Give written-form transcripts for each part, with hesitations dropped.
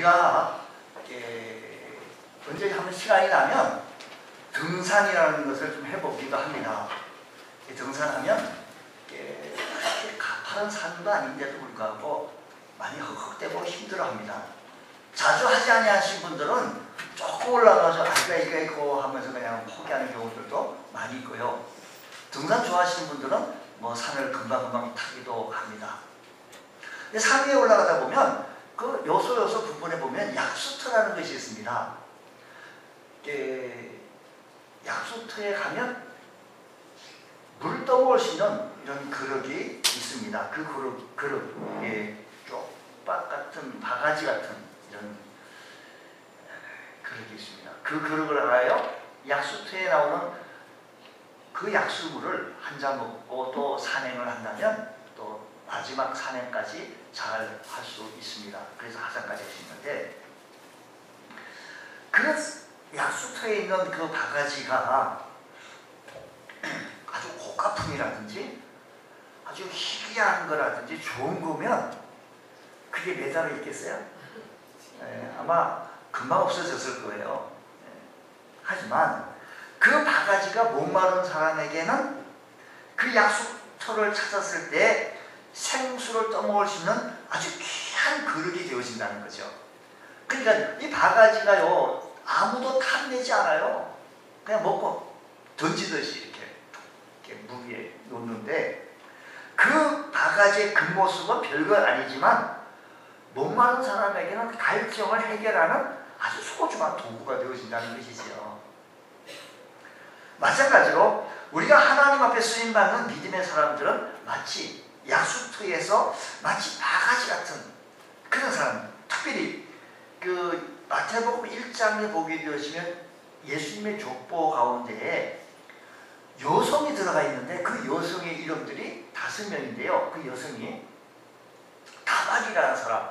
우리가 언제 한번 시간이 나면 등산이라는 것을 좀 해보기도 합니다. 등산하면 그렇게 가파른 산도 아닌데도 불구하고 많이 헉헉대고 힘들어합니다. 자주 하지 아니하신 분들은 조금 올라가서 이거 있고 하면서 그냥 포기하는 경우들도 많이 있고요. 등산 좋아하시는 분들은 뭐 산을 금방금방 타기도 합니다. 근데 산 위에 올라가다 보면 그 요소 부분에 보면 약수터라는 것이 있습니다. 약수터에 가면 물 떠먹을 수 있는 이런 그릇이 있습니다. 그 그릇, 쪽박 같은 바가지 같은 이런 그릇이 있습니다. 그 그릇을 하여 약수터에 나오는 그 약수물을 한 잔 먹고 또 산행을 한다면 또 마지막 산행까지 잘 할 수 있습니다. 그래서 하산까지 할 수 있는데, 그 약수터에 있는 그 바가지가 아주 고가품이라든지 아주 희귀한 거라든지 좋은 거면 그게 매달려 있겠어요? 아마 금방 없어졌을 거예요. 하지만 그 바가지가 목마른 사람에게는 그 약수터를 찾았을 때 생수를 떠먹을 수 있는 아주 귀한 그릇이 되어진다는 거죠. 그러니까 이 바가지가요, 아무도 탐내지 않아요. 그냥 먹고 던지듯이 이렇게 물 위에 놓는데, 그 바가지의 겉모습은 별거 아니지만 목마른 사람에게는 갈증을 해결하는 아주 소중한 도구가 되어진다는 것이지요. 마찬가지로 우리가 하나님 앞에 쓰임받는 믿음의 사람들은 마치 약수터에서 마치 바가지 같은 그런 사람, 특별히 그 마태복음 1장에 보게 되시면 예수님의 족보 가운데에 여성이 들어가 있는데 그 여성의 이름들이 5명인데요. 그 여성이 다말이라는 사람,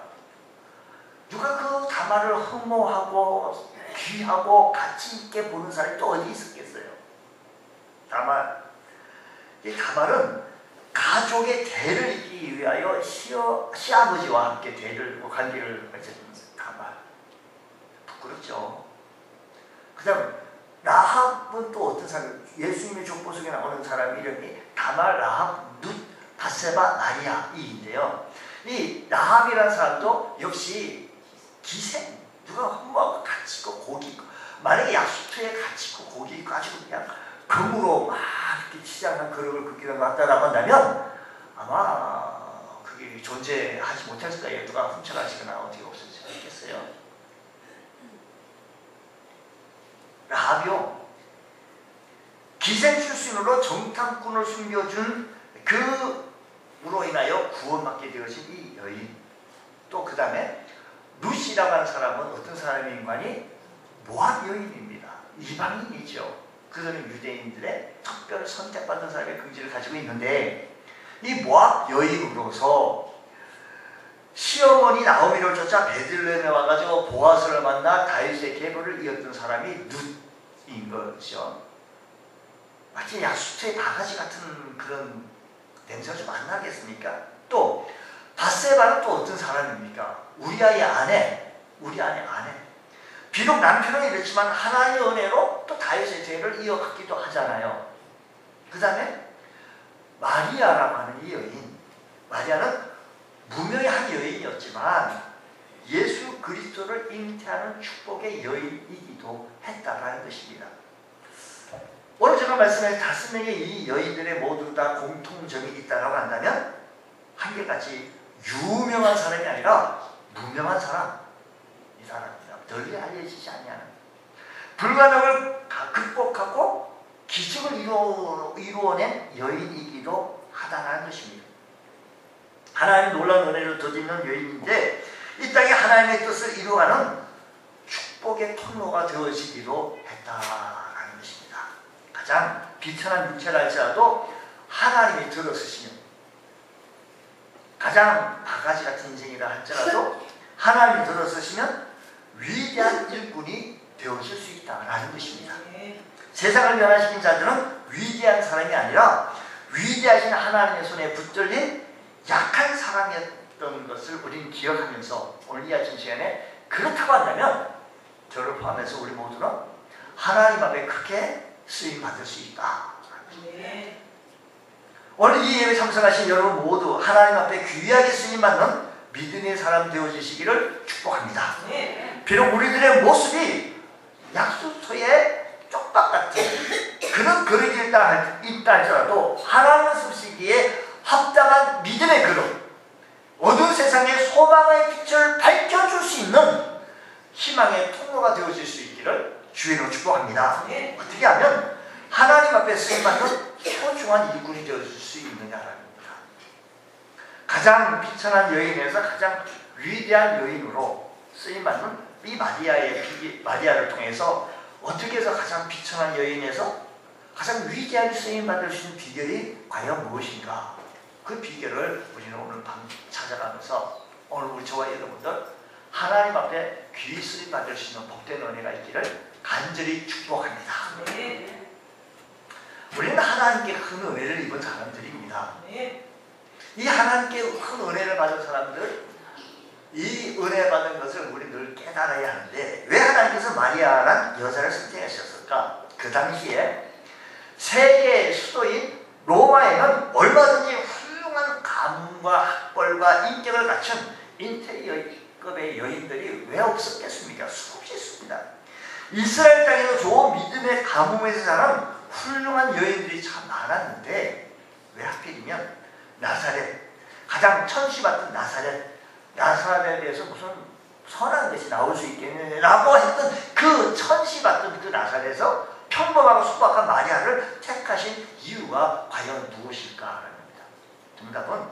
누가 그 다말을 흠모하고 귀하고 가치 있게 보는 사람이 또 어디 있었겠어요? 다말. 이 다말은 가족의 대를 잇기 위하여 시아버지와 함께 대를 관계를 맺었던 다말. 부끄럽죠. 그 다음 라합은 또 어떤 사람? 예수님의 족보 속에 나오는 사람 이름이 다말, 라합, 룻, 바세바, 마리아 이인데요. 이 라합이라는 사람도 역시 기생, 누가 흠모하고 가치 있고 고기 있고, 만약에 약수터에 가치 있고 고기 있고 아주 그냥 금으로 막 이렇게 치장한 그릇을 긋기를 갖다라고 한다면 아마 그게 존재하지 못했을 거예요. 누가 훔쳐가시거나 어떻게 없어지겠어요. 라합이요, 기생 출신으로 정탐꾼을 숨겨준 그로 인하여 구원받게 되어진 이 여인, 또 그 다음에 룻이라고 하는 사람은 어떤 사람의 인간이 모압 여인입니다. 이방인이죠. 그들은 유대인들의 특별 선택받은 사람의 긍지를 가지고 있는데, 이 모압 여인으로서 시어머니 나오미를 쫓아 베들레헴에 와가지고 보아스를 만나 다윗의 계보를 이었던 사람이 룻인 거죠. 마치 약수터의 바가지 같은 그런 냄새가 좀 안 나겠습니까? 또 바세바는 또 어떤 사람입니까? 우리아의 아내, 비록 남편은 이랬지만 하나님의 은혜로 또 다윗의 죄를 이어갔기도 하잖아요. 그 다음에 마리아라고 하는 이 여인, 마리아는 무명의 한 여인이었지만 예수 그리스도를 잉태하는 축복의 여인이기도 했다라는 것입니다. 오늘 제가 말씀한 5명의 이 여인들의 모두 다 공통점이 있다고 한다면 한결같이 유명한 사람이 아니라 무명한 사람, 이 사람입니다. 널리 알려지지 아니하는, 불가능을 극복하고 기적을 이루어낸 여인이기도 하다는 것입니다. 하나님 놀라운 은혜를 덧입는 여인인데 이 땅에 하나님의 뜻을 이루어가는 축복의 통로가 되어지기도 했다라는 것입니다. 가장 비천한 육체를 할지라도 하나님이 들어서시면, 가장 바가지 같은 인생이라 할지라도 하나님이 들어서시면 위대한 일꾼이 되어질 수 있다라는 것입니다. 세상을 변화시킨 자들은 위대한 사람이 아니라 위대하신 하나님의 손에 붙들린 약한 사람이었던 것을 우리는 기억하면서 오늘 이 아침 시간에 그렇다고 한다면 저를 포함해서 우리 모두는 하나님 앞에 크게 쓰임 받을 수 있다. 네. 오늘 이 예배 참석하신 여러분 모두 하나님 앞에 귀하게 쓰임 받는 믿음의 사람 되어지시기를 축복합니다. 네. 비록 우리들의 모습이 약수터의 쪽박 같은 그런 그릇이 있다 할지라도 하나님을 섭씨기에 합당한 믿음의 그릇, 어두운 세상의 소망의 빛을 밝혀줄 수 있는 희망의 통로가 되어질 수 있기를 주의로 축복합니다. 네. 어떻게 하면 하나님 앞에 쓰임받는 소중한 일꾼이 되어줄 수 있느냐라는 겁니다. 가장 비천한 여인에서 가장 위대한 여인으로 쓰임받는 이 마리아를 통해서 어떻게 해서 가장 비천한 여인에서 가장 위대하게 쓰임받을 수 있는 비결이 과연 무엇인가? 그 비결을 우리는 오늘 밤 찾아가면서 오늘 우리 저와 여러분들 하나님 앞에 귀히 쓰임받을 수 있는 복된 은혜가 있기를 간절히 축복합니다. 네. 우리는 하나님께 큰 은혜를 입은 사람들입니다. 네. 이 하나님께 큰 은혜를 받은 사람들, 이 은혜 받은 것을 우리 늘 깨달아야 하는데 왜 하나님께서 마리아란 여자를 선택하셨을까? 그 당시에 세계의 수도인 로마에는 얼마든지 훌륭한 가문과 학벌과 인격을 갖춘 인테리어급의 여인들이 왜 없었겠습니까? 수없이 있습니다. 이스라엘 땅에도 좋은 믿음의 가뭄에서 자란 훌륭한 여인들이 참 많았는데 왜 하필이면 나사렛, 가장 천시받던 나사렛에 대해서 무슨 선한 것이 나올 수 있겠느냐라고 했던 그 천시받던 그 나사렛에서 평범하고 소박한 마리아를 택하신 이유가 과연 무엇일까라는 겁니다. 정답은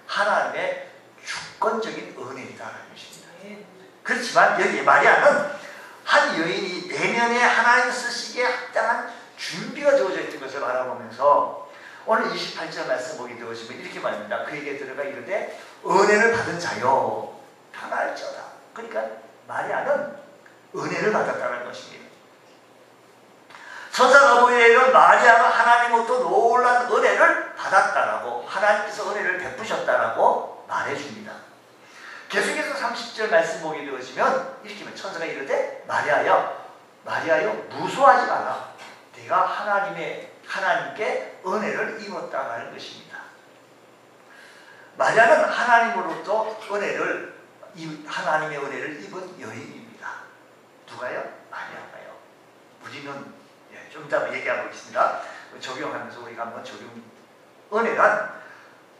하나님의 주권적인 은혜이다라는 것입니다. 그렇지만 여기 마리아는 한 여인이 내면에 하나님 쓰시기에 합당한 준비가 되어져 있는 것을 바라보면서 오늘 28절 말씀 보게 되어지면 이렇게 말합니다. 그에게 들어가 이르되 은혜를 받은 자여 편할지어다. 그러니까 마리아는 은혜를 받았다는 것입니다. 천사 가브리엘은 마리아가 하나님으로부터 놀라운 은혜를 받았다라고 하나님께서 은혜를 베푸셨다라고 말해줍니다. 계속해서 30절 말씀 보게 되어지면 이렇게 천사가 이르되 마리아여 무소하지 마라. 네가 하나님께 은혜를 입었다라는 것입니다. 마리아는 하나님으로부터 하나님의 은혜를 입은 여인입니다. 누가요? 마리아가요. 우리는 좀 이따 얘기하고 있습니다. 적용하면서 우리가 한번 은혜란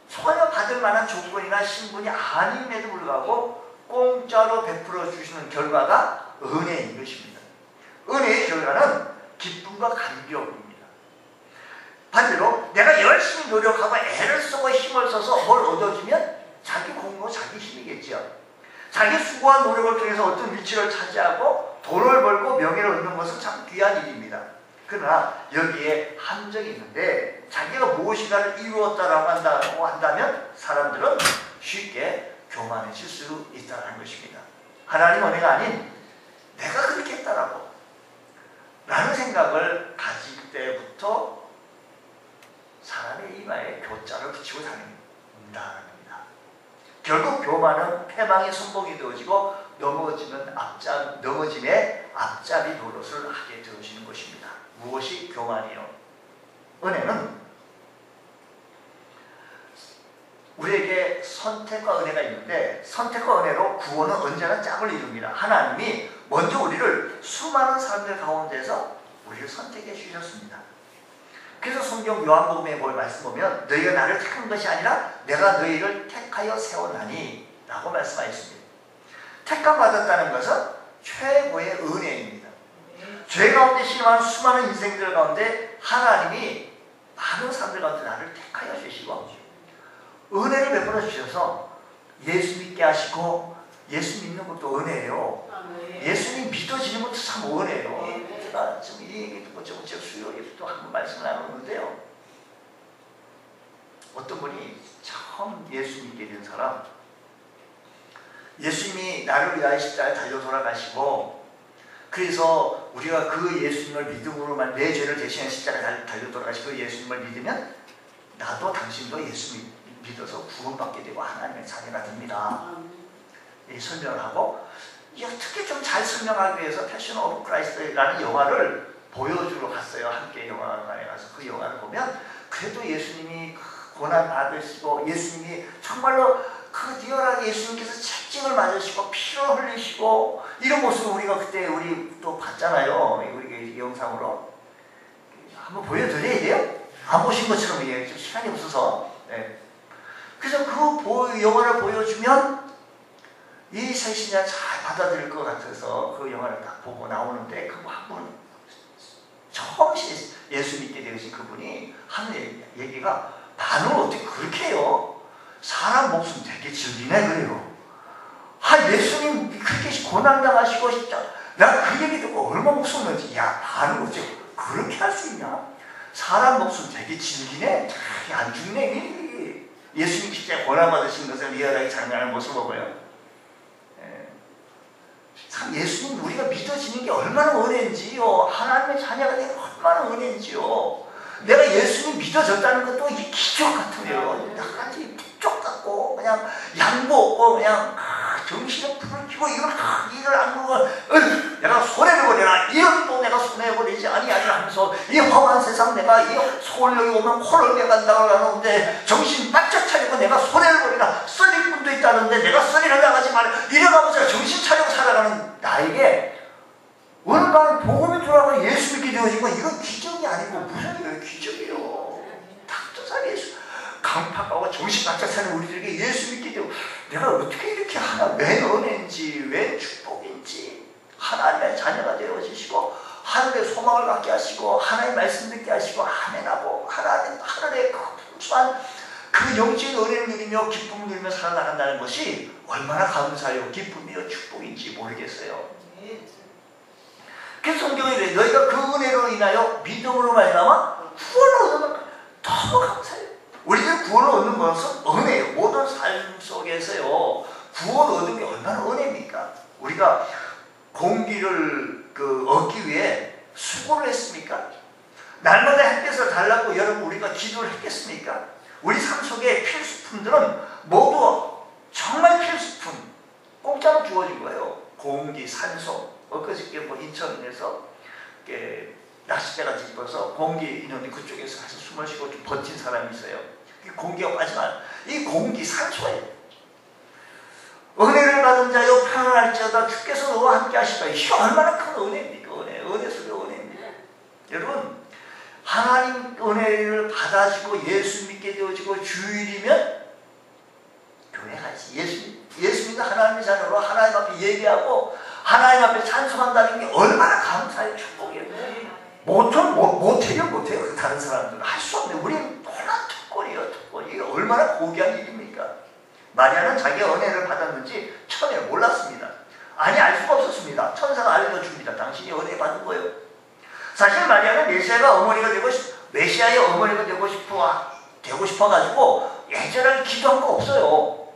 전혀 받을 만한 조건이나 신분이 아님에도 불구하고 공짜로 베풀어 주시는 결과가 은혜인 것입니다. 은혜의 결과는 기쁨과 감격입니다. 반대로 내가 열심히 노력하고 애를 쓰고 힘을 써서 뭘 얻어주면 자기 공로 자기 힘이겠죠. 자기 수고한 노력을 통해서 어떤 위치를 차지하고 돈을 벌고 명예를 얻는 것은 참 귀한 일입니다. 그러나 여기에 함정이 있는데 자기가 무엇인가를 이루었다라고 한다면 사람들은 쉽게 교만해질 수 있다는 것입니다. 하나님 은혜가 아닌 내가 그렇게 했다라고 라는 생각을 가질 때부터 사람의 이마에 교자를 붙이고 다닌다는 겁니다. 결국 교만은 패망의 손목이 되어지고 넘어짐의 앞잡이 노릇을 하게 되어지는 것입니다. 무엇이 교만이요? 은혜는 우리에게 선택과 은혜가 있는데 선택과 은혜로 구원은 언제나 짝을 이룹니다. 하나님이 먼저 우리를 수많은 사람들 가운데서 우리를 선택해 주셨습니다. 그래서 성경 요한복음에 말씀 보면 너희가 나를 택한 것이 아니라 내가 너희를 택하여 세웠나니 라고 말씀하셨습니다. 택함 받았다는 것은 최고의 은혜입니다. 죄 가운데 실험한 수많은 인생들 가운데 하나님이 많은 사람들 가운데 나를 택하여 주시고 은혜를 베풀어 주셔서 예수 믿게 하시고 예수 믿는 것도 은혜예요. 예수님 믿어지는 것도 참 은혜예요. 제가 지금 이 얘기 듣고 제 수요일에 또 한 번 말씀을 나누는데요. 어떤 분이 처음 예수 믿게 된 사람, 예수님이 나를 위하여 십자가에 달려 돌아가시고 그래서 우리가 그 예수님을 믿음으로만 내 죄를 대신해 십자가에 달려 돌아가시고 그 예수님을 믿으면 나도 당신도 예수 믿어서 구원받게 되고 하나님의 자녀가 됩니다. 이 설명을 하고 특히 좀 잘 설명하기 위해서 패션 오브 크라이스트라는 영화를 보여주러 갔어요. 함께 영화관에 가서 그 영화를 보면 그래도 예수님이 고난 받으시고 예수님이 정말로 그 뛰어난 예수님께서 채찍을 맞으시고 피를 흘리시고 이런 모습을 우리가 그때 우리 또 봤잖아요. 우리 영상으로 한번 보여드려야 돼요. 안 보신 것처럼 좀 시간이 없어서. 네. 그래서 그 영화를 보여주면 이 세신이가 잘 받아들일 것 같아서 그 영화를 딱 보고 나오는데 그 한 분 처음 예수 믿게 되신 그분이 하는 얘기가 반응을 어떻게 그렇게 해요? 사람 목숨 되게 즐기네 그래요. 예수님 그렇게 고난당하시고 내가 그 얘기 듣고 얼마 목숨 넣지? 야 반응 어째 그렇게 할 수 있냐? 사람 목숨 되게 즐기네. 안 죽네. 예수님 진짜 고난 받으신 것을 리얼하게 장면하는 모습을 보고요. 참 예수님 우리가 믿어지는 게 얼마나 은혜인지요. 하나님의 자녀가 되는 게 얼마나 은혜인지요. 내가 예수님 믿어졌다는 것도 이게 기적 같으네요. 약간지 부쩍 같고 그냥 양보 없고 그냥 정신을 불을 켜고 이걸 안 보고 내가 손해를 버리나 이런 또 내가 손해버리지 아니하리라 하면서 이 험한 세상 내가 이 서울역에 오면 코를 내간다고 하는데 정신 바짝 차리고 내가 손해를 버리나 썰릴 분도 있다는데 내가 썰리를 당하지 말아 이래가면서 정신 차리고 살아가는 나에게 오늘날 복음이 들어가고 예수 믿게 되어진 건 이건 기적이 아니고 무슨 일이에요? 기적이에요. 닥터살 예수 강팍하고 정신 바짝 차린 우리들에게 예수 믿게 되고 내가 어떻게 이렇게 하나 웬 은혜인지 웬 축복인지 하나님의 자녀가 되어주시고 하늘의 소망을 갖게 하시고 하나님의 말씀 듣게 하시고 아멘하고 하늘의 풍성한 그 영적인 은혜를 누리며 기쁨을 누리며 살아나간다는 것이 얼마나 감사해요. 기쁨이요 축복인지 모르겠어요. 그래서 성경에 이래 너희가 그 은혜로 인하여 믿음으로 말미암아 구원을 얻는 너무 감사해요. 우리들 구원을 얻는 것은 은혜예요. 모든 삶 속에서요 구원을 얻는 게 얼마나 은혜입니까? 우리가 공기를 얻기 위해 수고를 했습니까? 날마다 햇빛을 달라고 여러분 우리가 기도를 했겠습니까? 우리 삶 속의 필수품들은 모두 정말 필수품 공짜로 주어진 거예요. 공기, 산소. 엊그저께 인천에서 낚싯배가 짚어서 공기 있는데 그쪽에서 가서 숨을 쉬고 좀 버틴 사람이 있어요. 공기가 빠지만 이 공기 산소예요. 은혜를 받은 자여 평안할지어다 주께서 너와 함께 하시다. 이게 얼마나 큰 은혜입니까? 은혜 속의 은혜입니다. 여러분 하나님 은혜를 받아지고 예수 믿게 되어지고 주일이면 교회 가지. 예수 믿는 하나님의 자녀로 하나님 앞에 예배하고 하나님 앞에 찬송한다는 게 얼마나 감사의 축복이에요. 못해요. 다른 사람들은 할 수 없네. 우리는 놀란 특권이에요. 특권. 이게 얼마나 고귀한 일입니까? 마리아는 자기가 은혜를 받았는지 처음에 몰랐습니다. 알 수가 없었습니다. 천사가 알려줍니다. 당신이 은혜 받은 거예요. 사실 마리아는 메시아의 어머니가 되고 싶어가지고 예전에 기도한 거 없어요.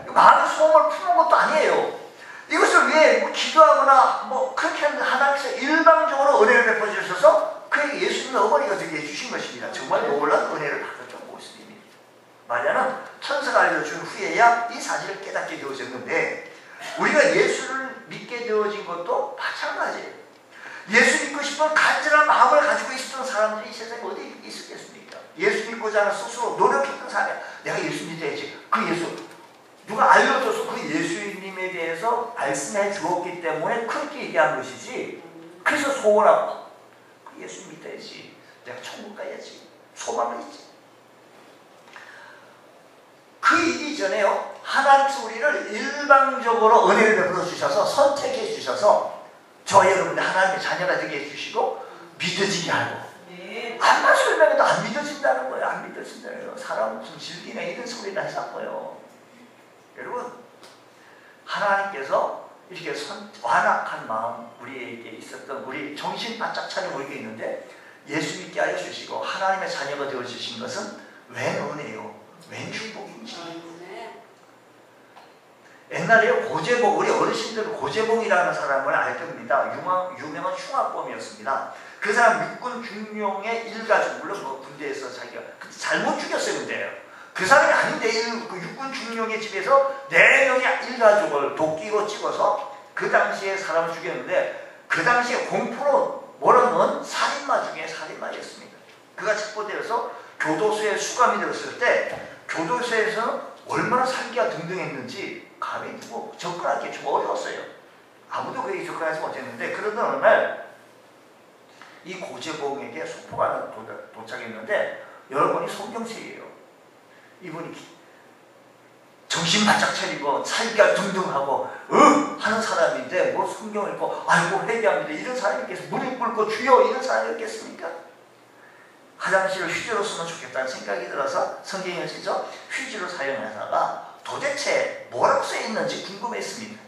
마음의 소원을 푸는 것도 아니에요. 이것을 왜 기도하거나 그렇게 하는데 하나님께서 일방적으로 은혜를 베풀어 주셔서 그에게 예수님의 어머니가 되게 해주신 것입니다. 정말 놀라운 은혜를 받았던 모습입니다. 마리아는 천사가 알려준 후에야 이 사실을 깨닫게 되어졌는데 우리가 예수를 믿게 되어진 것도 마찬가지예요. 예수 믿고 싶은 간절한 마음을 가지고 있었던 사람들이 이 세상에 어디 있었겠습니까? 예수 믿고자 하는 스스로 노력했던 사람이야. 내가 예수 믿어야지. 그 예수 누가 알려줘서 그 예수님에 대해서 말씀해 주었기 때문에 그렇게 얘기한 것이지. 그래서 소원하고 그 예수 믿어야지. 내가 천국 가야지. 소망을 있지. 그 이전에요. 하나님께서 우리를 일방적으로 은혜를 베풀어 주셔서 선택해 주셔서 저 여러분들 하나님의 자녀가 되게 해주시고 믿어지게 하고 안만 설명해도 안 믿어진다는 거예요. 안 믿어진다는 거예요. 사람은 무슨 즐기네 이런 소리를 하셨고요. 여러분 하나님께서 이렇게 완악한 마음 우리에게 있었던 우리 정신 바짝 차린 우리에게 있는데 예수 믿게 하여 주시고 하나님의 자녀가 되어 주신 것은 웬 은혜요 웬 축복인지. 옛날에 고재봉 우리 어르신들은 고재봉이라는 사람을 알 겁니다. 유명한 흉악범이었습니다. 그 사람 육군 중령의 일가족 물론 군대에서 자기가 잘못 죽였어요. 근데 그 사람이 아닌데 그 육군 중령의 집에서 4명의 일가족을 도끼로 찍어서 그 당시에 사람을 죽였는데 그 당시에 공포로 몰아넣은 살인마 중에 살인마였습니다. 그가 체포되어서 교도소에 수감이 되었을 때 교도소에서는 얼마나 살기가 등등했는지 감히 누구 접근하기 좀 어려웠어요. 아무도 그에게 접근하지 못했는데 그러던 어느 날 이 고재봉에게 속보가 도착했는데 여러분이 성경책이에요. 이분이 정신 바짝 차리고 살기가 등등하고 하는 사람인데 뭐 성경을 읽고 아이고 회개합니다 이런 사람이 있겠어요? 무릎 꿇고 주여 이런 사람이 있겠습니까? 화장실을 휴지로 쓰면 좋겠다는 생각이 들어서 성경을 직접 휴지로 사용하다가 도대체 뭐라고 써있는지 궁금했습니다.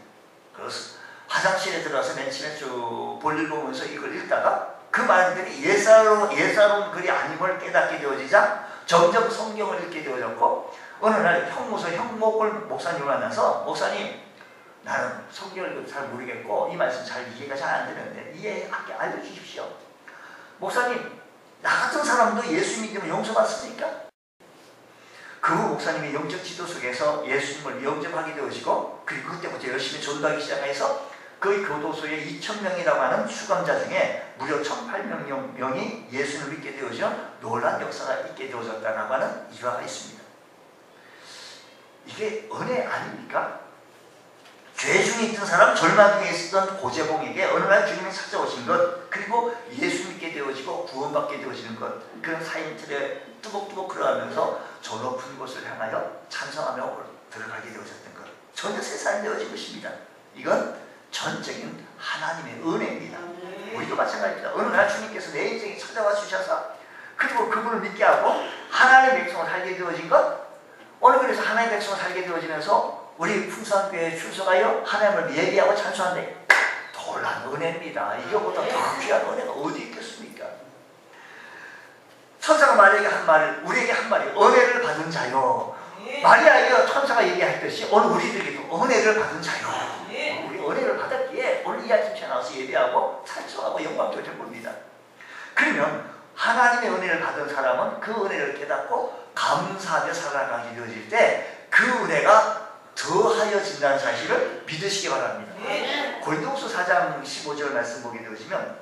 그래서 화장실에 들어가서 맨 처음에 쭉 볼일 보면서 이걸 읽다가 그 말들이 예사로운 글이 아님을 깨닫게 되어지자 점점 성경을 읽게 되어졌고 어느 날 형무소 형목을 목사님을 만나서 목사님 나는 성경을 잘 모르겠고 이 말씀 잘 이해가 잘 안 되는데 이해하게 알려주십시오. 목사님 나 같은 사람도 예수 믿으면 용서받습니까? 그 후 목사님이 영적 지도 속에서 예수님을 영접하게 되어지고 그리고 그때부터 열심히 전도하기 시작해서 그 교도소에 2,000명이라고 하는 수감자 중에 무려 1,800명이 예수님을 믿게 되어져 놀라운 역사가 있게 되어졌다고 하는 일화가 있습니다. 이게 은혜 아닙니까? 죄 중에 있던 사람, 절망 중에 있었던 고재봉에게 어느 날 주님이 찾아오신 것, 그리고 예수 믿게 되어지고 구원받게 되어지는 것, 그런 사인틀에 뚜벅뚜벅 걸어가면서 저 높은 곳을 향하여 찬송하며 들어가게 되어졌던 것, 전혀 세상에 되어진 것입니다. 이건 전적인 하나님의 은혜입니다. 우리도 마찬가지입니다. 어느 날 주님께서 내 인생에 찾아와 주셔서 그리고 그분을 믿게 하고 하나님의 백성을 살게 되어진 것, 오늘 그래서 하나님의 백성을 살게 되어지면서 우리 풍성교회에 출석하여 하나님을 예배하고 찬송하는데 놀라운 은혜입니다. 이거보다 더 귀한 은혜가 어디 있겠습니까? 천사가 마리아에게 한 말을, 우리에게 한 말이 은혜를 받은 자요. 마리아에게 천사가 얘기했듯이 오늘 우리들에게도 은혜를 받은 자요. 우리 은혜를 받았기에 오늘 이 아침에 나와서 예배하고 찬송하고 영광 돌릴 겁니다. 그러면 하나님의 은혜를 받은 사람은 그 은혜를 깨닫고 감사하며 살아가게 되어질 때 그 은혜가 더하여진다는 사실을 믿으시기 바랍니다. 고린도후서 4장 15절 말씀 보게 되어지면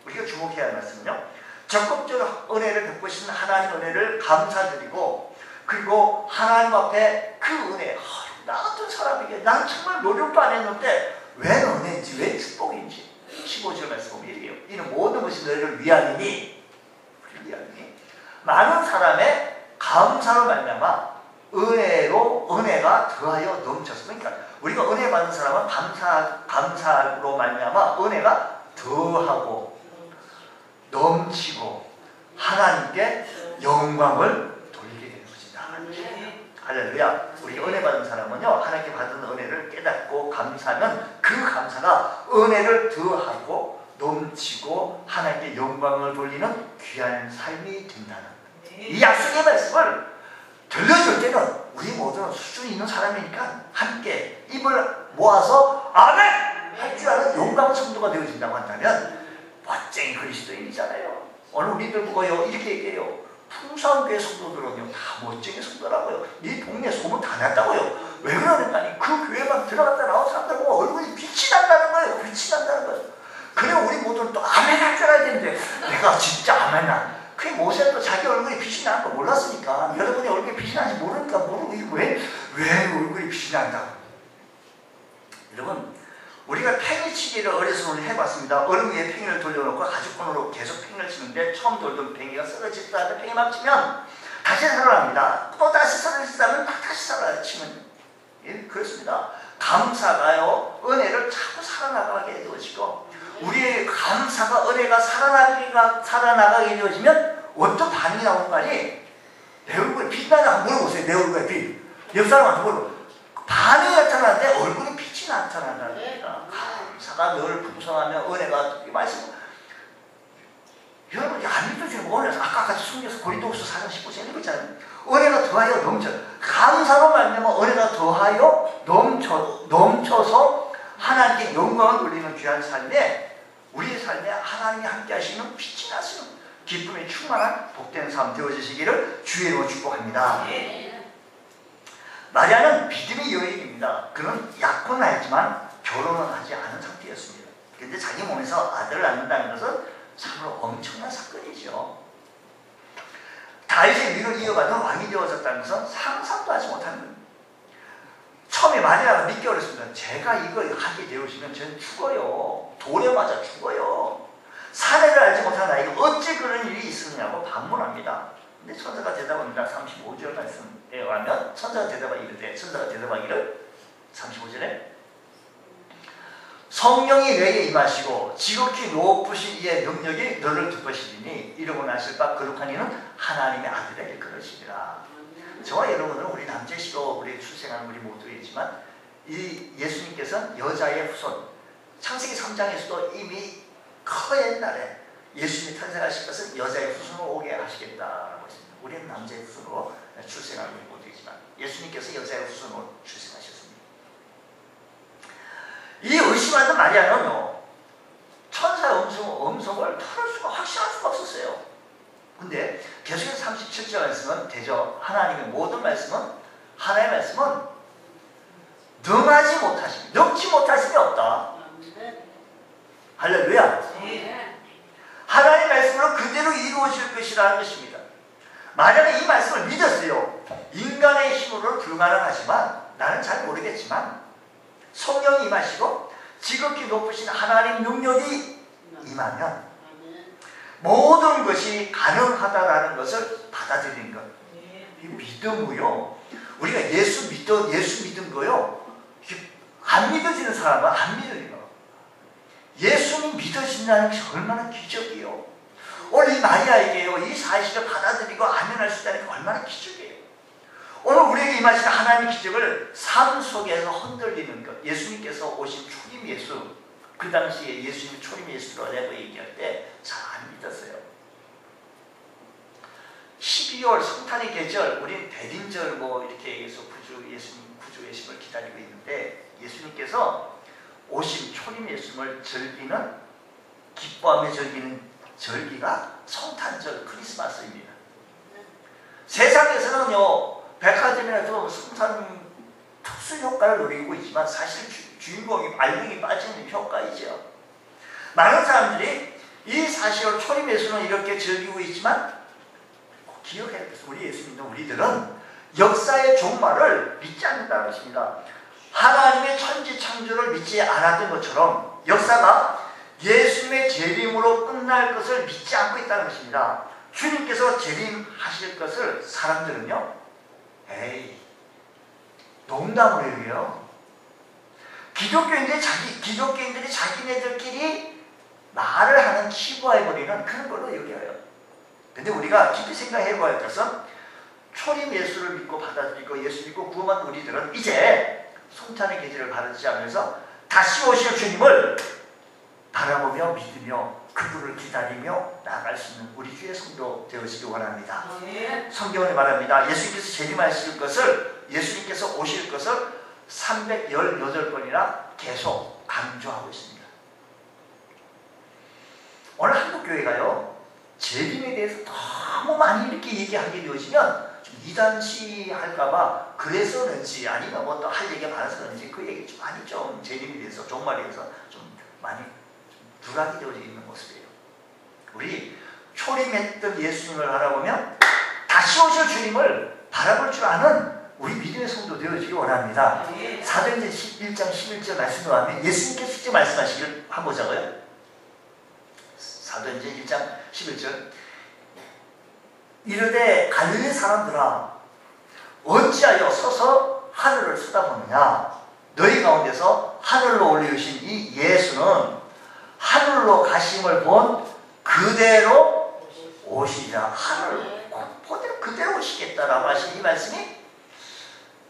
우리가 주목해야 할 말씀은요, 적극적으로 은혜를 베푸신 하나님의 은혜를 감사드리고 그리고 하나님 앞에 그 은혜, 나 같은 사람에게 난 정말 노력도 안 했는데 왜 은혜인지 왜 축복인지 15절 말씀 보면 이래요. 이는 모든 것이 너희를 위함이니 많은 사람의 감사로 말미암아 은혜가 더하여 넘쳤습니다. 그러니까 우리가 은혜 받은 사람은 감사로 말미암아 은혜가 더하고 넘치고 하나님께 영광을 돌리게 되는 것이다. 할렐루야. 우리 은혜 받은 사람은요, 하나님께 받은 은혜를 깨닫고 감사하면 그 감사가 은혜를 더하고 넘치고 하나님께 영광을 돌리는 귀한 삶이 된다는 이 약속의 말씀을 들려줄 때는 우리 모두는 수준이 있는 사람이니까 함께 입을 모아서 아멘! 할 줄 아는 용감한 성도가 되어진다고 한다면 멋쟁이 그리스도인이잖아요. 오늘 우리들 보고요 이렇게 얘기해요. 풍성교회 성도들은요 다 멋쟁이 성도라고요. 이 동네 소문 다 났다고요. 왜 그러는가니 그 교회만 들어갔다 나온 사람들 보고 얼굴이 빛이 난다는 거예요. 빛이 난다는 거예요. 그래 우리 모두는 또 아멘 할 줄 알아야 되는데 내가 진짜 아멘아. 그 모세도 자기 얼굴이 빛이 나는 거 몰랐으니까 여러분이 얼굴이 빛이 나는지 모르니까 모르고 왜 얼굴이 빛이 난다고. 여러분 우리가 팽이치기를 어려서 해봤습니다. 얼음 위에 팽이를 돌려놓고 가죽끈으로 계속 팽이를 치는데 처음 돌던 팽이가 쓰러지지도 않는데 팽이 막 치면 다시 살아납니다. 또 다시 쓰러지다면 다시 살아치면 예, 그렇습니다. 감사가요 은혜를 자꾸 살아나가게 되어지고 우리의 감사가 은혜가 살아나가게 되어지면 어떤 반응이 나오는 거 아니? 내 얼굴에 빛 나냐 물어보세요. 내 얼굴에 빛. 옆 사람한테 물어보세요. 반응이 나타나는데 얼굴에 빛이 나타난다는 겁니다. 감사가 늘 풍성하며 은혜가 이 말씀 여러분 안 믿어지는 거 은혜가 아까 같이 숨겨서 고린도후서 4장 19절 읽었잖아요. 은혜가 더하여 넘쳐 감사로 말미암아 은혜가 더하여 넘쳐서 하나님께 영광을 돌리는 귀한 삶에 우리의 삶에 하나님이 함께 하시는 빛이 나시는 기쁨에 충만한 복된 삶 되어지시기를 주의 이름으로 축복합니다. 마리아는 믿음의 여인입니다. 그는 약혼하였지만 결혼은 하지 않은 상태였습니다. 그런데 자기 몸에서 아들을 낳는다는 것은 참으로 엄청난 사건이죠. 다윗의 위를 이어받은 왕이 되어졌다는 것은 상상도 하지 못하는 겁니다. 처음에 마리아가 믿기 어렵습니다. 제가 이거 하게 되어지면 저는 죽어요. 돌에 맞아 죽어요. 사례를 알지 못한 나에게 어찌 그런 일이 있었냐고 반문합니다. 근데 천사가 대답합니다. 35절 말씀에 가면 천사가 대답하기를 35절에 성령이 내게 임하시고 지극히 높으신 이의 능력이 너를 덮으시리니 이러고 나실 바 거룩한 이는 하나님의 아들에게 그러시리라. 저와 여러분은 우리 남제시로 우리 출생한 우리 모두이지만 이 예수님께서는 여자의 후손, 창세기 3장에서도 이미 옛날에 예수님이 탄생하실 것은 여자의 후손으로 오게 하시겠다라고 했습니다. 우리는 남자의 후손으로 출생한 우리 모두이지만 예수님께서 여자의 후손으로 출생하셨습니다. 이 의심하던 마리아는요, 천사의 음성을 털을 수가 확신할 수가 없었어요. 근데 계속해서 37절 말씀은 되죠. 하나님의 모든 말씀은, 하나님의 말씀은 넘지 못하심이 없다. 할렐루야. 하나님의 말씀으로 그대로 이루어질 것이라는 것입니다. 마리아는 이 말씀을 믿었어요. 인간의 힘으로는 불가능하지만, 나는 잘 모르겠지만 성령이 임하시고 지극히 높으신 하나님 능력이 임하면 모든 것이 가능하다라는 것을 받아들이는 것. 이 믿음이요. 우리가 예수 믿은 거요. 안 믿어지는 사람은 안 믿어요. 예수님 믿어진다는 것이 얼마나 기적이요. 오늘 이 마리아에게요, 이 사실을 받아들이고 아멘할 수 있다는 게 얼마나 기적이에요. 오늘 우리에게 임하신 하나님의 기적을 삶 속에서 흔들리는 것. 예수님께서 오신 초림 예수, 그 당시에 예수님이 초림 예수라고 얘기할 때 잘 안 믿었어요. 12월 성탄의 계절, 우리는 대림절 이렇게 얘기해서 구주 예수님을 기다리고 있는데, 예수님께서 오신 초림 예수님을 즐기는, 기뻐하며 즐기는 절기가 성탄절, 크리스마스입니다. 세상에서는요, 백화점이나 좀 성탄 특수 효과를 노리고 있지만 사실 주인공이 알맹이 빠지는 효과이죠. 많은 사람들이 이 사실을 초림 예수는 이렇게 즐기고 있지만 꼭 기억해야 겠어요. 우리 예수 믿는 우리들은 역사의 종말을 믿지 않는다는 것입니다. 하나님의 천지 창조를 믿지 않았던 것처럼 역사가 예수님의 재림으로 끝날 것을 믿지 않고 있다는 것입니다. 주님께서 재림하실 것을 사람들은요, 에이, 농담으로 얘기해요. 기독교인들이 자기네들끼리 말을 하는 치부해버리는 그런 걸로 여겨요. 근데 우리가 깊이 생각해 봐야 할 것은 초림 예수를 믿고 받아들이고 예수 믿고 구원받은 우리들은 이제 성탄의 계절을 받지 않으면서 다시 오실 주님을 바라보며 믿으며 그분을 기다리며 나아갈 수 있는 우리 주의 성도 되어지기 원합니다. 성경을 말합니다. 예수님께서 오실 것을 318번이나 계속 강조하고 있습니다. 오늘 한국교회가요, 재림에 대해서 너무 많이 이렇게 얘기하게 되어지면 좀 이단시 할까봐 그래서 그런지 아니면 또 할 얘기가 많아서 그런지 그 얘기 좀 많이 좀 재림에 대해서 종말에 대해서 좀 많이 불안이 되어져 있는 모습이에요. 우리 초림했던 예수님을 바라보면 다시 오실 주님을 바라볼 줄 아는 우리 믿음의 성도 되어지기 원합니다. 사도행전 1장 11절 말씀을 하면 예수님께서 직접 말씀하시기를 한번 보자고요. 사도행전 1장 11절 이르되 갈릴리 사람들아 어찌하여 서서 하늘을 쳐다보느냐. 너희 가운데서 하늘로 올리우신 이 예수는 하늘로 가심을 본 그대로 오시리라. 하늘 그대로 오시겠다라고 하신 이 말씀이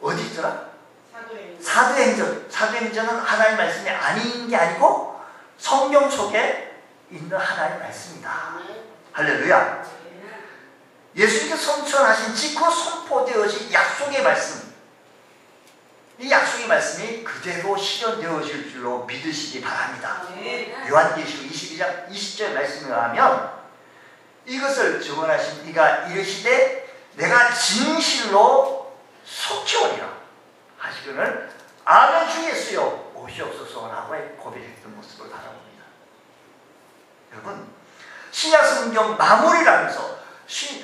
어디 있더라? 사도행전. 사도행전은 하나님의 말씀이 아닌 게 아니고 성경 속에 있는 하나님의 말씀이다. 할렐루야. 예수님께서 성천하신 직후 선포되어진 약속의 말씀, 이 약속의 말씀이 그대로 실현되어질 줄로 믿으시기 바랍니다. 요한계시록 22장 20절 말씀에 의하면 이것을 증언하신 이가 이르시되 내가 진실로 속히 오리라 하시거늘 아멘 주 예수여 돕시옵소서라고 고백했던 모습을 바라봅니다. 여러분, 신약 성경 마무리를 하면서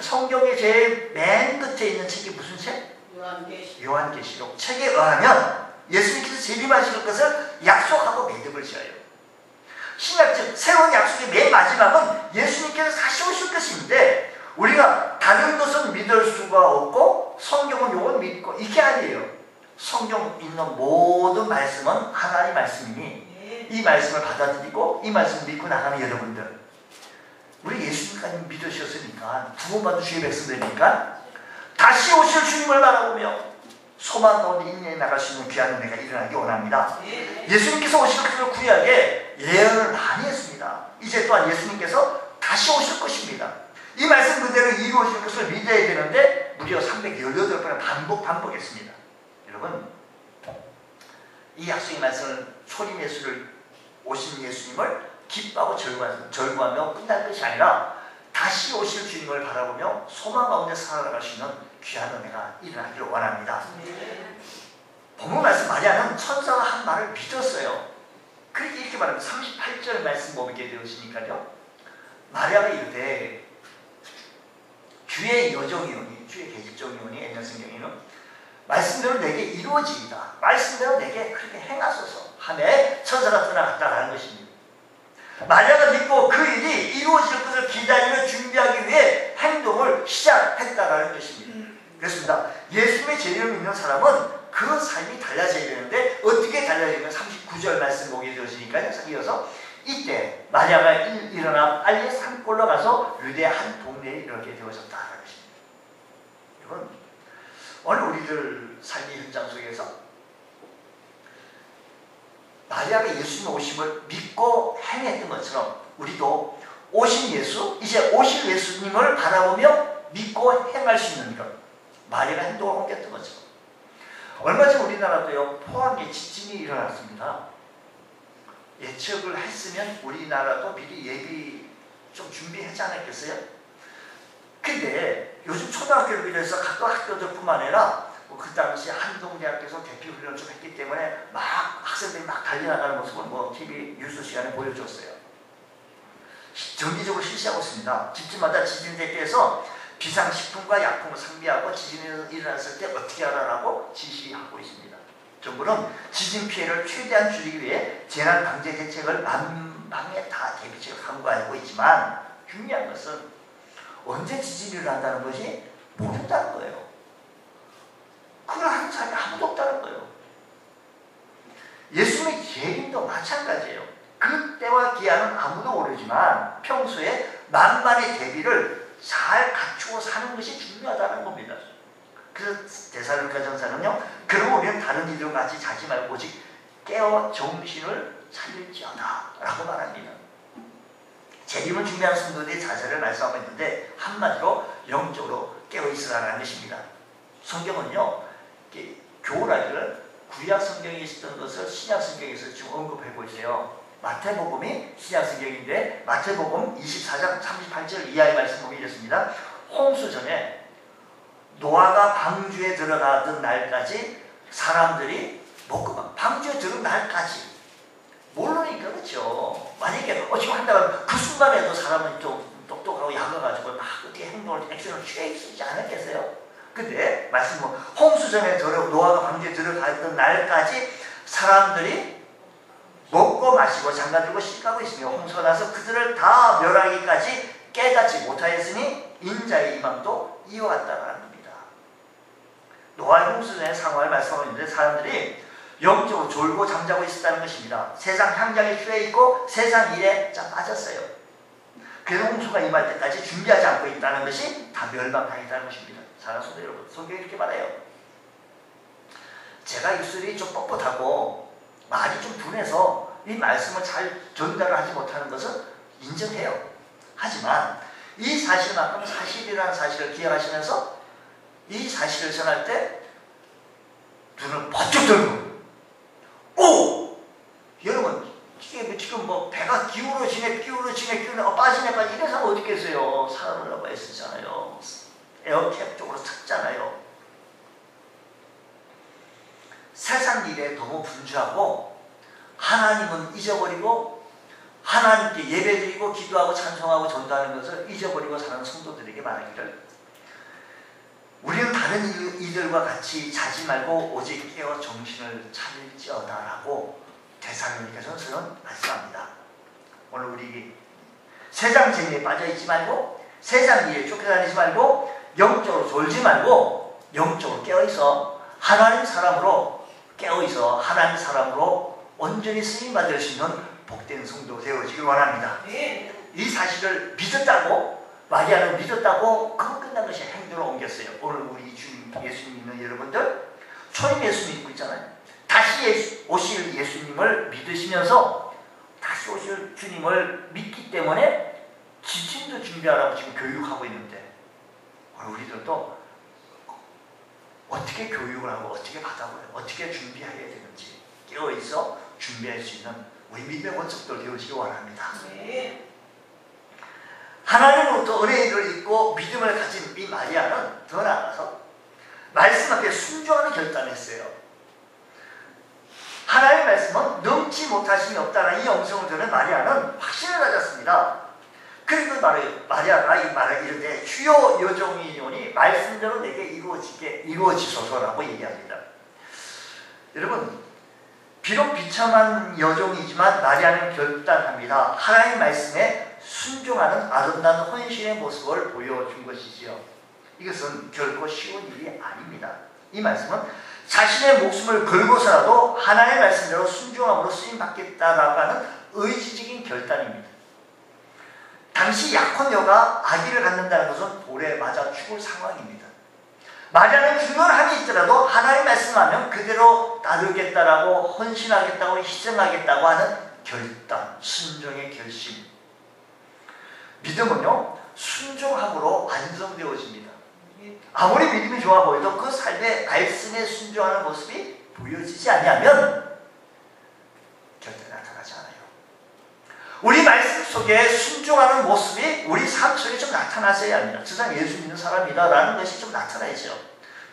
성경의 제일 맨 끝에 있는 책이 무슨 책? 요한계시록 책에 의하면 예수님께서 재림하실 것을 약속하고 매듭을 지어요. 신약 즉 새로운 약속의 맨 마지막은 예수님께서 다시 오실 것인데, 우리가 다른 것은 믿을 수가 없고 성경은 요건 믿고 이게 아니에요. 성경 있는 모든 말씀은 하나님의 말씀이니 이 말씀을 받아들이고 이 말씀을 믿고 나가는 여러분들, 우리 예수님까지 믿으셨으니까, 구원받은 주의 백성들이니까 다시 오실 주님을 바라보며 소망 가운데 인내해 나갈 수 있는 귀한 은혜가 일어나기 원합니다. 예수님께서 오실 것을 구약에 예언을 많이 했습니다. 이제 또한 예수님께서 다시 오실 것입니다. 이 말씀 그대로 이루어질 것을 믿어야 되는데 무려 318번을 반복했습니다. 여러분, 이 약속의 말씀을 초림 예수를 오신 예수님을 기뻐하고 절구하며 끝날 것이 아니라 다시 오실 주님을 바라보며 소망 가운데 살아갈 수 있는 귀한 은혜가 일어나기를 원합니다. 본문 말씀, 마리아는 천사가 한 말을 믿었어요. 그렇게 이렇게 말합니다. 38절 말씀 보게 되었으니까요. 마리아가 이르되 주의 여정이오니, 주의 계집종이오니, 옛날 성경에는 말씀대로 내게 이루어지이다, 말씀대로 내게 그렇게 행하소서 하매 천사가 떠나갔다라는 것입니다. 마리아가 믿고 그 일이 이루어질 것을 기다리며 준비하기 위해 행동을 시작했다라는 것입니다. 그렇습니다. 예수님의 재림을 믿는 사람은 그 삶이 달라져야 되는데 어떻게 달라지면 39절 말씀 보게 되었으니까요. 이어서 이때 마리아가 일어나 빨리 산골로 가서 유대 한 동네에 이르게 되어졌다라는 것입니다. 여러분, 오늘 우리들 삶의 현장 속에서 마리아가 예수님의 오심을 믿고 행했던 것처럼 우리도 오신 예수, 이제 오실 예수님을 바라보며 믿고 행할 수 있는 것, 마리아가 행동을 옮겼던 것처럼. 얼마 전 우리나라도요, 포항에 지진이 일어났습니다. 예측을 했으면 우리나라도 미리 예비 좀 준비하지 않았겠어요? 근데 요즘 초등학교를 비롯해서 각 학교들뿐만 아니라 그 당시 한동대학교에서 대피 훈련을 좀 했기 때문에 막 학생들이 막 달려나가는 모습을 TV 뉴스 시간에 보여줬어요. 정기적으로 실시하고 있습니다. 집집마다 지진 대피해서 비상식품과 약품을 상비하고 지진이 일어났을 때 어떻게 하라고 지시하고 있습니다. 정부는 지진 피해를 최대한 줄이기 위해 재난 방제 대책을 만방에 다 대비책을 강구하고 있지만 중요한 것은 언제 지진이 일어난다는 것이 모른다는 거예요. 그걸 하는 사람이 아무도 없다는 거예요. 예수님의 재림도 마찬가지예요. 그때와 기한은 아무도 모르지만 평소에 만반의 대비를 잘 갖추고 사는 것이 중요하다는 겁니다. 그래서 데살로니가 전서는요, 그러고 우리는 다른 이들과 같이 자지 말고 오직 깨어 정신을 차릴지어다 라고 말합니다. 재림을 준비하는 성도들의 자세를 말씀하고 있는데 한마디로 영적으로 깨어있으라는 것입니다. 성경은요, 교훈하기를 구약 성경에 있었던 것을 신약 성경에서 지금 언급하고 있어요. 마태복음이 신약 성경인데 마태복음 24장 38절 이하의 말씀 보면 이렇습니다. 홍수 전에 노아가 방주에 들어가던 날까지 사람들이 먹고, 방주에 들어간 날까지 모르니까, 그렇죠. 만약에 지금 한다면 그 순간에도 사람은 좀 똑똑하고 약해가지고 막 어떻게 행동을, 액션을 취해 있지 않았겠어요? 근데 말씀 뭐 홍수 전에 노아가 방주에 들어가던 날까지 사람들이 먹고 마시고 장가들고 시집가고 있으며 홍수가 나서 그들을 다 멸하기까지 깨닫지 못하였으니 인자의 임함도 이어왔다는 겁니다. 노아의 홍수 전의 상황을 말씀하고 있는데 사람들이 영적으로 졸고 잠자고 있었다는 것입니다. 세상 향장에 취해 있고 세상 일에 빠졌어요. 그래서 홍수가 임할 때까지 준비하지 않고 있다는 것이 다 멸망당했다는 것입니다. 사랑하는 성도 여러분, 성경이 이렇게 말해요. 제가 입술이 좀 뻣뻣하고 말이 좀 둔해서 이 말씀을 잘 전달을 하지 못하는 것은 인정해요. 하지만 이 사실만큼 사실이라는 사실을 기억하시면서 이 사실을 전할 때 눈을 번쩍 들고, 오! 여러분, 이게 지금 뭐 배가 기울어지네 빠지네 이래서 하면 어떻겠어요? 살아보려고 애쓰잖아요. 에어캡 쪽으로 탔잖아요. 세상 일에 너무 분주하고 하나님은 잊어버리고 하나님께 예배드리고 기도하고 찬송하고 전도하는 것을 잊어버리고 사는 성도들에게 말하기를 우리는 다른 이들과 같이 자지 말고 오직 깨어 정신을 차릴지어다라고 데살로니가전서는 말씀합니다. 오늘 우리 세상 재미에 빠져있지 말고 세상 일에 쫓겨다니지 말고 영적으로 졸지 말고 영적으로 깨어있어 하나님 사람으로 깨어있어 하나님 사람으로 온전히 쓰임받을 수 있는 복된 성도 되어지길 원합니다. 이 사실을 믿었다고 마리아는 믿었다고 그거 끝난 것이 행동으로 옮겼어요. 오늘 우리 주님 예수님 믿는 여러분들 초림 예수 믿고 있잖아요. 다시 오실 예수님을 믿으시면서 다시 오실 주님을 믿기 때문에 지침도 준비하라고 지금 교육하고 있는데 오늘 우리들도 어떻게 교육을 하고 어떻게 받아보고 어떻게 준비해야 되는지 깨어있어 준비할 수 있는 우리 믿음의 원석들 되어지기 원합니다. 하나님으로부터 은혜를 입고 믿음을 가진 이 마리아는 더 나아가서 말씀 앞에 순종하는 결단을 했어요. 하나님의 말씀은 넘지 못하심이 없다는 이 영성을 들은 마리아는 확신을 가졌습니다. 그리고 마리아가 이 말을 이르되 주여 여종이오니 말씀대로 내게 이루어지소서라고 얘기합니다. 여러분 비록 비참한 여종이지만 마리아는 결단합니다. 하나님의 말씀에 순종하는 아름다운 헌신의 모습을 보여준 것이지요. 이것은 결코 쉬운 일이 아닙니다. 이 말씀은 자신의 목숨을 걸고서라도 하나님의 말씀대로 순종함으로 쓰임받겠다라고 하는 의지적인 결단입니다. 당시 약혼녀가 아기를 갖는다는 것은 돌에 맞아 죽을 상황입니다. 마리아는 중요한 함이 있더라도 하나님의 말씀하면 그대로 따르겠다라고 헌신하겠다고 희생하겠다고 하는 결단, 순종의 결심. 믿음은요 순종함으로 완성되어집니다. 아무리 믿음이 좋아 보여도 그 삶의 말씀에 순종하는 모습이 보여지지 않으면 절대 나타나지 않아요. 우리 말씀 속에 순종하는 모습이 우리 삶 속에 좀 나타나셔야 합니다. 세상 예수 믿는 사람이다 라는 것이 좀 나타나야죠.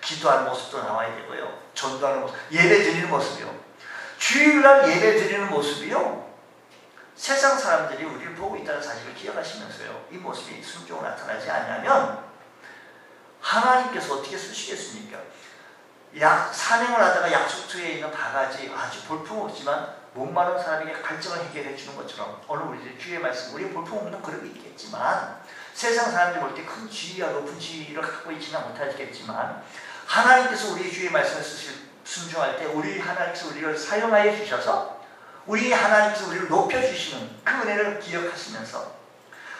기도하는 모습도 나와야 되고요. 전도하는 모습, 예배 드리는 모습이요. 주일날 예배 드리는 모습이요. 세상 사람들이 우리를 보고 있다는 사실을 기억하시면서요. 이 모습이 순종으로 나타나지 않으면 하나님께서 어떻게 쓰시겠습니까? 산행을 하다가 약속터에 있는 바가지 아주 볼품없지만 목마른 사람에게 갈증을 해결해 주는 것처럼 오늘 우리 주의 말씀 우리 볼품없는 그릇이 있겠지만 세상 사람들이 볼 때 큰 지위와 높은 지위를 갖고 있지는 못하겠지만 하나님께서 우리 주의 말씀을 순종할 때 우리 하나님께서 우리를 사용하여 주셔서 우리 하나님께서 우리를 높여주시는 그 은혜를 기억하시면서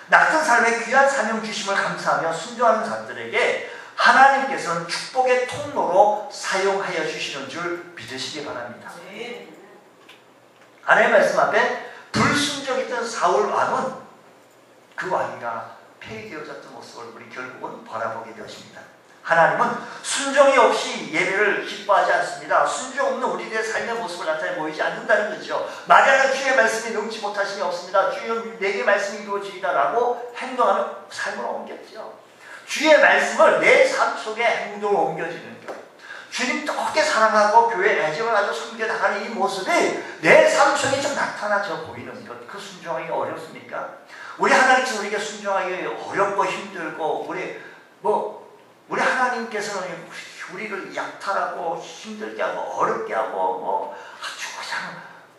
낯선 삶의 귀한 사명 주심을 감사하며 순종하는 자들에게 하나님께서는 축복의 통로로 사용하여 주시는 줄 믿으시기 바랍니다. 하나님의 말씀 앞에 불순종했던 사울 왕은 그 왕이가 폐위되어졌던 모습을 우리 결국은 바라보게 되었습니다. 하나님은 순종이 없이 예배를 기뻐하지 않습니다. 순종 없는 우리들의 삶의 모습을 나타내 보이지 않는다는 거죠. 마리아는 주의 말씀이 넘지 못하심이 없습니다. 주여 내게 말씀이 이루어지리다 라고 행동하며 삶으로 옮겼죠. 주의 말씀을 내 삶 속에 행동으로 옮겨지는 것. 주님 뜨겁게 사랑하고 교회 애정을 가지고 섬겨나가는 이 모습이 내 삶 속에 좀 나타나져 보이는 것. 그 순종하기 어렵습니까? 우리 하나님께서 우리에게 순종하기 어렵고 힘들고 우리 하나님께서는 우리를 약탈하고 힘들게 하고 어렵게 하고 아주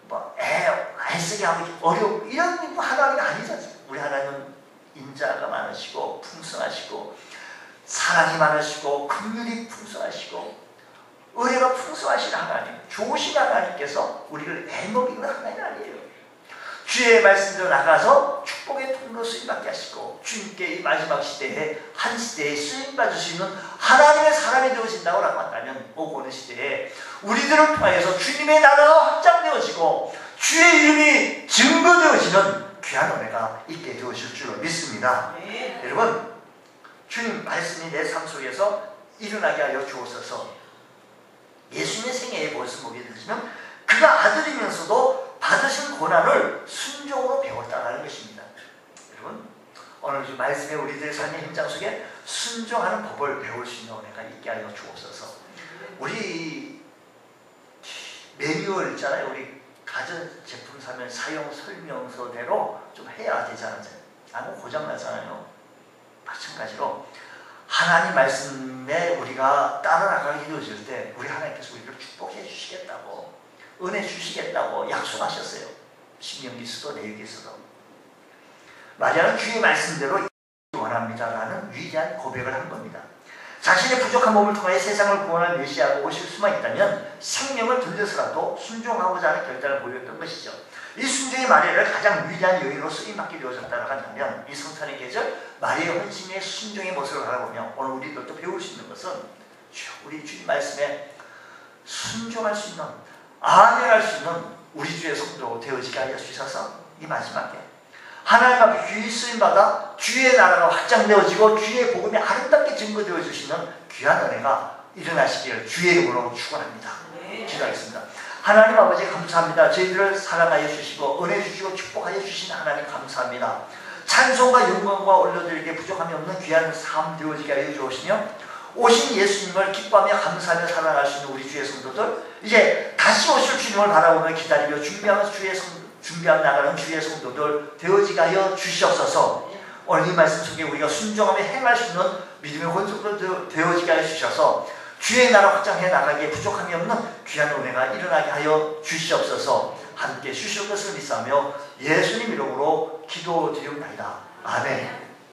그냥 애쓰게 하고 어렵고 이런 하나님이 아니잖아요. 우리 하나님은 인자가 많으시고 풍성하시고 사랑이 많으시고 긍휼이 풍성하시고 은혜가 풍성하신 하나님, 좋으신 하나님께서 우리를 애먹이는 하나님 아니에요. 주의 말씀대로 나가서 축복의 통로 쓰임받게 하시고 주님께 이 마지막 시대에 한 시대에 쓰임받을 수 있는 하나님의 사람이 되어진다고 한다면 오고 오는 시대에 우리들을 통하여서 주님의 나라가 확장되어지고 주의 이름이 증거되어지는 귀한 은혜가 있게 되어질 줄로 믿습니다. 여러분 주님 말씀이 내 삶 속에서 일어나게 하여 주옵소서. 예수님의 생애의 모습을 보게 되시면 그가 아들이면서도 받으신 고난을 순종으로 배웠다는 것입니다. 여러분 오늘 이 말씀에 우리들의 삶의 현장 속에 순종하는 법을 배울 수 있는 은혜가 있게 하여 주옵소서. 우리 매뉴얼 있잖아요. 우리 가전제품 사면 사용 설명서대로 좀 해야 되잖아요. 아무 고장나잖아요. 마찬가지로 하나님 말씀에 우리가 따라나가기 이루어질 때 우리 하나님께서 우리를 축복해 주시겠다고, 은혜 주시겠다고 약속하셨어요. 신명기서도 레위기서도. 마리아는 주의 말씀대로 원합니다라는 위대한 고백을 한 겁니다. 자신의 부족한 몸을 통해 세상을 구원할 메시아가 오실 수만 있다면 생명을 들려서라도 순종하고자 하는 결단을 보였던 것이죠. 이 순종의 마리아를 가장 위대한 여인으로 쓰임받게 되어졌다고 한다면 이 성탄의 계절 마리아의 헌신의 순종의 모습을 바라보며 오늘 우리들도 배울 수 있는 것은 우리 주님 말씀에 순종할 수 있는, 아멘할 수 있는 우리 주의 성도 되어지게 하여 주셔서 이 마지막에 하나님 앞에 귀히 쓰임받아 주의 나라가 확장되어지고 주의 복음이 아름답게 증거되어 주시는 귀한 은혜가 일어나시기를 주의 이름으로 축원합니다. 기도하겠습니다. 하나님 아버지 감사합니다. 저희들을 사랑하여 주시고 은혜 주시고 축복하여 주신 하나님 감사합니다. 찬송과 영광과 올려드리기에 부족함이 없는 귀한 삶 되어지게 하여 주시며 오신 예수님을 기뻐하며 감사하며 살아갈 수 있는 우리 주의 성도들, 이제 다시 오실 주님을 바라보며 기다리며 준비하며 나가는 주의 성도들 되어지게 하여 주시옵소서. 오늘 이 말씀 속에 우리가 순종하며 행할 수 있는 믿음의 혼성도 되어지게 하여 주셔서 주의 나라 확장해 나가기에 부족함이 없는 귀한 은혜가 일어나게 하여 주시옵소서. 함께 주실 것을 믿사며 예수님 이름으로 기도드리옵나이다. 아멘.